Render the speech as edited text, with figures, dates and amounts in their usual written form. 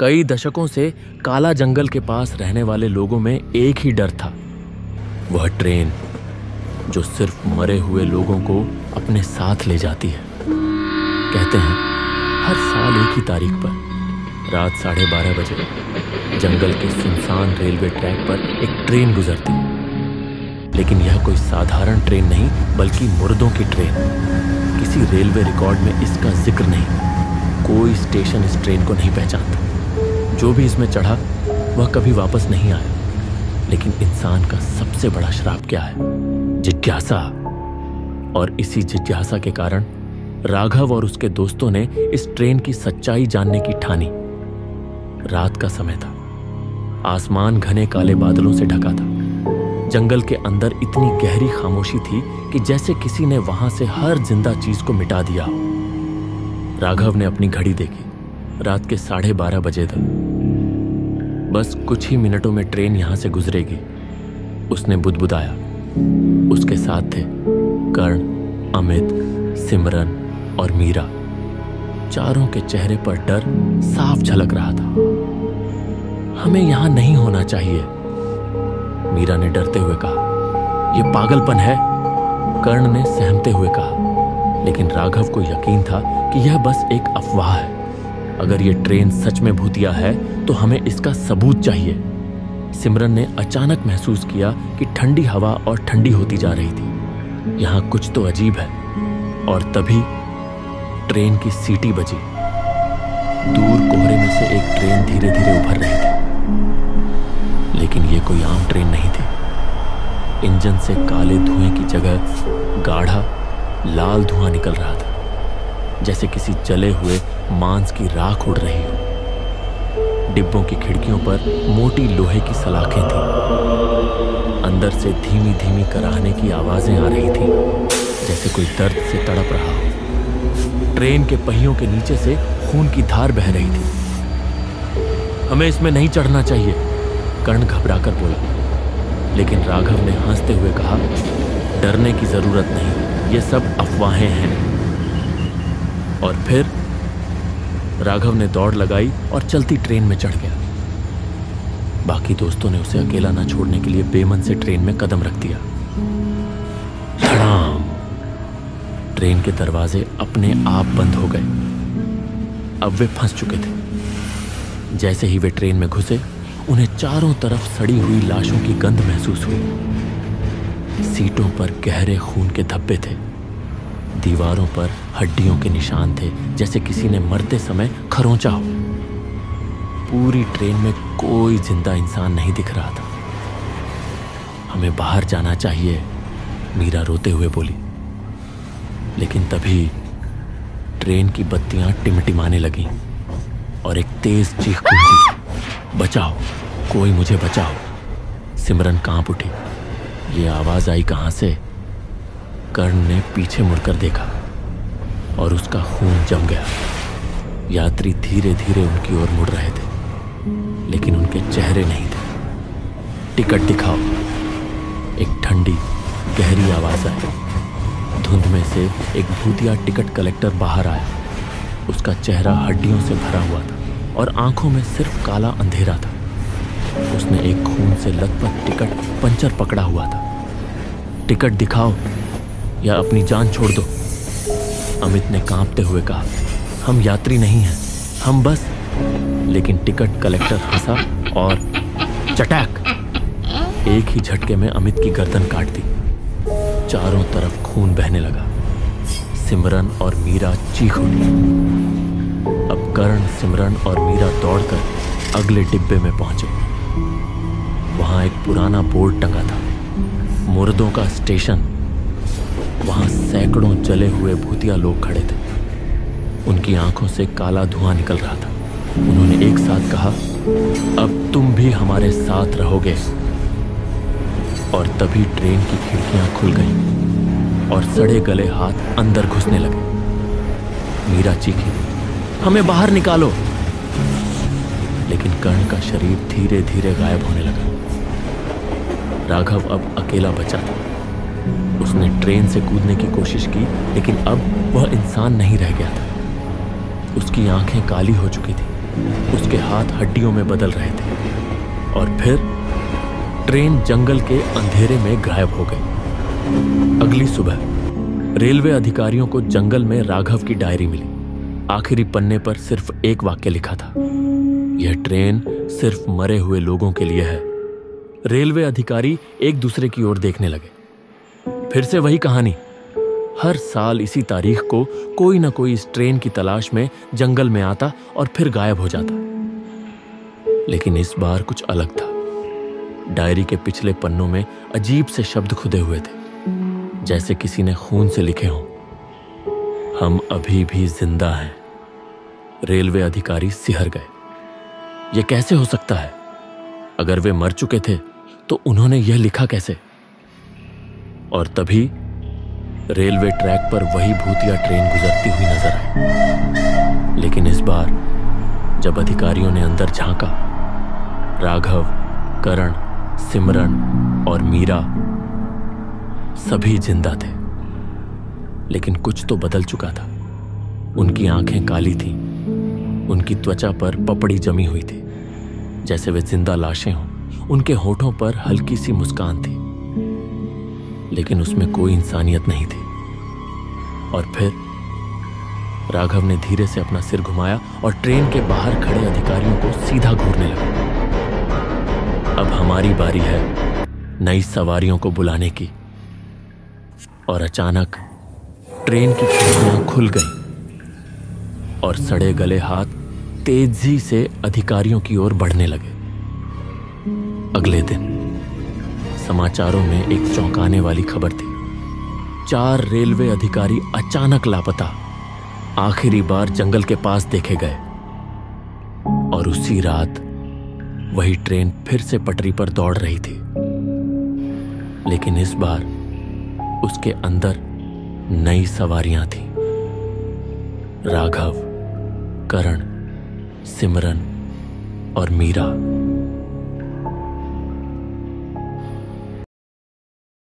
कई दशकों से काला जंगल के पास रहने वाले लोगों में एक ही डर था, वह ट्रेन जो सिर्फ मरे हुए लोगों को अपने साथ ले जाती है। कहते हैं हर साल एक ही तारीख पर रात 12:30 बजे जंगल के सुनसान रेलवे ट्रैक पर एक ट्रेन गुजरती है। लेकिन यह कोई साधारण ट्रेन नहीं, बल्कि मुर्दों की ट्रेन। किसी रेलवे रिकॉर्ड में इसका जिक्र नहीं, कोई स्टेशन इस ट्रेन को नहीं पहचानता। जो भी इसमें चढ़ा वह कभी वापस नहीं आया। लेकिन इंसान का सबसे बड़ा श्राप क्या है? जिज्ञासा। और इसी जिज्ञासा के कारण राघव और उसके दोस्तों ने इस ट्रेन की सच्चाई जानने की ठानी। रात का समय था, आसमान घने काले बादलों से ढका था। जंगल के अंदर इतनी गहरी खामोशी थी कि जैसे किसी ने वहां से हर जिंदा चीज को मिटा दिया हो। राघव ने अपनी घड़ी देखी, रात के 12:30 बजे थे। बस कुछ ही मिनटों में ट्रेन यहां से गुजरेगी, उसने बुदबुदाया। उसके साथ थे कर्ण, अमित, सिमरन और मीरा। चारों के चेहरे पर डर साफ झलक रहा था। हमें यहां नहीं होना चाहिए, मीरा ने डरते हुए कहा। यह पागलपन है, कर्ण ने सहमते हुए कहा। लेकिन राघव को यकीन था कि यह बस एक अफवाह है। अगर यह ट्रेन सच में भूतिया है तो हमें इसका सबूत चाहिए। सिमरन ने अचानक महसूस किया कि ठंडी हवा और ठंडी होती जा रही थी। यहां कुछ तो अजीब है। और तभी ट्रेन की सीटी बजी। दूर कोहरे में से एक ट्रेन धीरे धीरे उभर रही थी। लेकिन यह कोई आम ट्रेन नहीं थी। इंजन से काले धुएं की जगह गाढ़ा लाल धुआं निकल रहा था, जैसे किसी जले हुए मांस की राख उड़ रही हो। डिब्बों की खिड़कियों पर मोटी लोहे की सलाखें थीं। अंदर से धीमी धीमी कराहने की आवाजें आ रही थीं, जैसे कोई दर्द से तड़प रहा हो। ट्रेन के पहियों के नीचे से खून की धार बह रही थी। हमें इसमें नहीं चढ़ना चाहिए, कर्ण घबराकर बोला। लेकिन राघव ने हंसते हुए कहा, डरने की जरूरत नहीं, ये सब अफवाहें हैं। और फिर राघव ने दौड़ लगाई और चलती ट्रेन में चढ़ गया। बाकी दोस्तों ने उसे अकेला न छोड़ने के लिए बेमन से ट्रेन में कदम रख दिया। धड़ाम! ट्रेन के दरवाजे अपने आप बंद हो गए। अब वे फंस चुके थे। जैसे ही वे ट्रेन में घुसे, उन्हें चारों तरफ सड़ी हुई लाशों की गंध महसूस हुई। सीटों पर गहरे खून के धब्बे थे। दीवारों पर हड्डियों के निशान थे, जैसे किसी ने मरते समय खरोंचा हो। पूरी ट्रेन में कोई जिंदा इंसान नहीं दिख रहा था। हमें बाहर जाना चाहिए, मीरा रोते हुए बोली। लेकिन तभी ट्रेन की बत्तियां टिमटिमाने लगीं और एक तेज चीख गूंजी, बचाओ, कोई मुझे बचाओ। सिमरन कांप उठी। ये आवाज आई कहां से? कर्ण ने पीछे मुड़कर देखा और उसका खून जम गया। यात्री धीरे धीरे उनकी ओर मुड़ रहे थे, लेकिन उनके चेहरे नहीं थे। टिकट दिखाओ, एक ठंडी गहरी आवाज आई। धुंध में से एक भूतिया टिकट कलेक्टर बाहर आया। उसका चेहरा हड्डियों से भरा हुआ था और आंखों में सिर्फ काला अंधेरा था। उसने एक खून से लथपथ टिकट पंचर पकड़ा हुआ था। टिकट दिखाओ या अपनी जान छोड़ दो, अमित ने कांपते हुए कहा। हम यात्री नहीं हैं, हम बस। लेकिन टिकट कलेक्टर हंसा और चटैक! एक ही झटके में अमित की गर्दन काट दी। चारों तरफ खून बहने लगा। सिमरन और मीरा चीख उठी। अब कर्ण, सिमरन और मीरा दौड़कर अगले डिब्बे में पहुंचे। वहां एक पुराना बोर्ड टंगा था, मुर्दों का स्टेशन। वहां सैकड़ों जले हुए भूतिया लोग खड़े थे। उनकी आंखों से काला धुआं निकल रहा था। उन्होंने एक साथ कहा, अब तुम भी हमारे साथ रहोगे। और तभी ट्रेन की खिड़कियां खुल गईं और सड़े गले हाथ अंदर घुसने लगे। मीरा चीखी, हमें बाहर निकालो। लेकिन कर्ण का शरीर धीरे धीरे गायब होने लगा। राघव अब अकेला बचा था। उसने ट्रेन से कूदने की कोशिश की, लेकिन अब वह इंसान नहीं रह गया था। उसकी आंखें काली हो चुकी थी उसके हाथ हड्डियों में बदल रहे थे और फिर ट्रेन जंगल के अंधेरे में गायब हो गई। अगली सुबह रेलवे अधिकारियों को जंगल में राघव की डायरी मिली। आखिरी पन्ने पर सिर्फ एक वाक्य लिखा था, यह ट्रेन सिर्फ मरे हुए लोगों के लिए है। रेलवे अधिकारी एक दूसरे की ओर देखने लगे। फिर से वही कहानी। हर साल इसी तारीख को कोई ना कोई इस ट्रेन की तलाश में जंगल में आता और फिर गायब हो जाता। लेकिन इस बार कुछ अलग था। डायरी के पिछले पन्नों में अजीब से शब्द खुदे हुए थे, जैसे किसी ने खून से लिखे हों, हम अभी भी जिंदा हैं। रेलवे अधिकारी सिहर गए। यह कैसे हो सकता है? अगर वे मर चुके थे तो उन्होंने यह लिखा कैसे? और तभी रेलवे ट्रैक पर वही भूतिया ट्रेन गुजरती हुई नजर आई। लेकिन इस बार जब अधिकारियों ने अंदर झांका, राघव, करण, सिमरन और मीरा सभी जिंदा थे। लेकिन कुछ तो बदल चुका था। उनकी आंखें काली थीं, उनकी त्वचा पर पपड़ी जमी हुई थी, जैसे वे जिंदा लाशें हों। उनके होठों पर हल्की सी मुस्कान थी, लेकिन उसमें कोई इंसानियत नहीं थी। और फिर राघव ने धीरे से अपना सिर घुमाया और ट्रेन के बाहर खड़े अधिकारियों को सीधा घूरने लगा। अब हमारी बारी है नई सवारियों को बुलाने की। और अचानक ट्रेन की खिड़कियां खुल गईं और सड़े गले हाथ तेजी से अधिकारियों की ओर बढ़ने लगे। अगले दिन समाचारों में एक चौंकाने वाली खबर थी। 4 रेलवे अधिकारी अचानक लापता, आखिरी बार जंगल के पास देखे गए। और उसी रात वही ट्रेन फिर से पटरी पर दौड़ रही थी, लेकिन इस बार उसके अंदर नई सवारियां थीं। राघव, करण, सिमरन और मीरा।